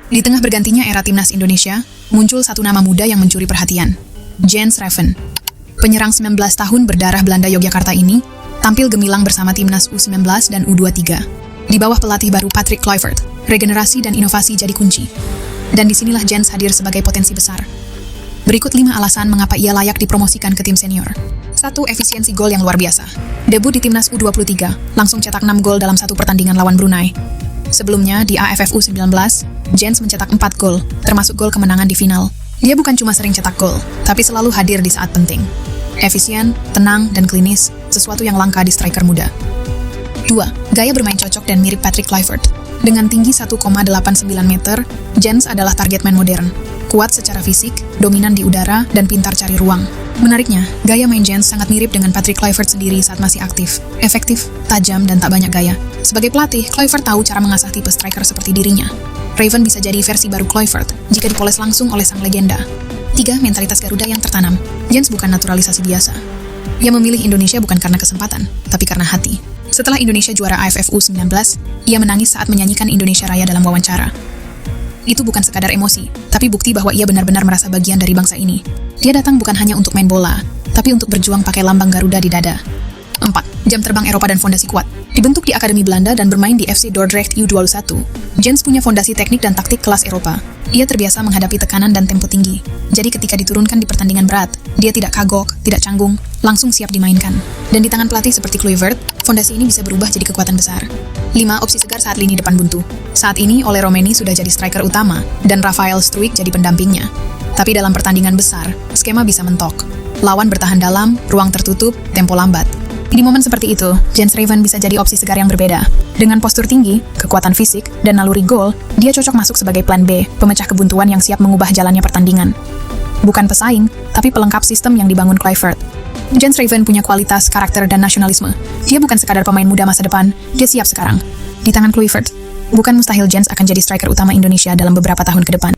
Di tengah bergantinya era timnas Indonesia, muncul satu nama muda yang mencuri perhatian. Jens Raven. Penyerang 19 tahun berdarah Belanda Yogyakarta ini tampil gemilang bersama timnas U19 dan U23. Di bawah pelatih baru Patrick Kluivert, regenerasi dan inovasi jadi kunci. Dan disinilah Jens hadir sebagai potensi besar. Berikut 5 alasan mengapa ia layak dipromosikan ke tim senior. 1. Efisiensi gol yang luar biasa. Debut di timnas U23, langsung cetak 6 gol dalam satu pertandingan lawan Brunei. Sebelumnya, di AFF U19, Jens mencetak 4 gol, termasuk gol kemenangan di final. Dia bukan cuma sering cetak gol, tapi selalu hadir di saat penting. Efisien, tenang, dan klinis, sesuatu yang langka di striker muda. 2. Gaya bermain cocok dan mirip Patrick Kluivert. Dengan tinggi 1,89 meter, Jens adalah target man modern. Kuat secara fisik, dominan di udara, dan pintar cari ruang. Menariknya, gaya main Jens sangat mirip dengan Patrick Kluivert sendiri saat masih aktif. Efektif, tajam, dan tak banyak gaya. Sebagai pelatih, Kluivert tahu cara mengasah tipe striker seperti dirinya. Raven bisa jadi versi baru Kluivert jika dipoles langsung oleh sang legenda. 3. Mentalitas Garuda yang tertanam. Jens bukan naturalisasi biasa. Ia memilih Indonesia bukan karena kesempatan, tapi karena hati. Setelah Indonesia juara AFF U19, ia menangis saat menyanyikan Indonesia Raya dalam wawancara. Itu bukan sekadar emosi, tapi bukti bahwa ia benar-benar merasa bagian dari bangsa ini. Dia datang bukan hanya untuk main bola, tapi untuk berjuang pakai lambang Garuda di dada. 4. Jam terbang Eropa dan fondasi kuat. Dibentuk di Akademi Belanda dan bermain di FC Dordrecht U21, Jens punya fondasi teknik dan taktik kelas Eropa. Ia terbiasa menghadapi tekanan dan tempo tinggi. Jadi ketika diturunkan di pertandingan berat, dia tidak kagok, tidak canggung, langsung siap dimainkan. Dan di tangan pelatih seperti Kluivert, fondasi ini bisa berubah jadi kekuatan besar. 5. Opsi segar saat lini depan buntu. Saat ini, Ole Romeni sudah jadi striker utama, dan Rafael Struijk jadi pendampingnya. Tapi dalam pertandingan besar, skema bisa mentok. Lawan bertahan dalam, ruang tertutup, tempo lambat. Di momen seperti itu, Jens Raven bisa jadi opsi segar yang berbeda. Dengan postur tinggi, kekuatan fisik, dan naluri gol, dia cocok masuk sebagai plan B, pemecah kebuntuan yang siap mengubah jalannya pertandingan. Bukan pesaing, tapi pelengkap sistem yang dibangun Kluivert. Jens Raven punya kualitas, karakter, dan nasionalisme. Dia bukan sekadar pemain muda masa depan, dia siap sekarang. Di tangan Kluivert, bukan mustahil Jens akan jadi striker utama Indonesia dalam beberapa tahun ke depan.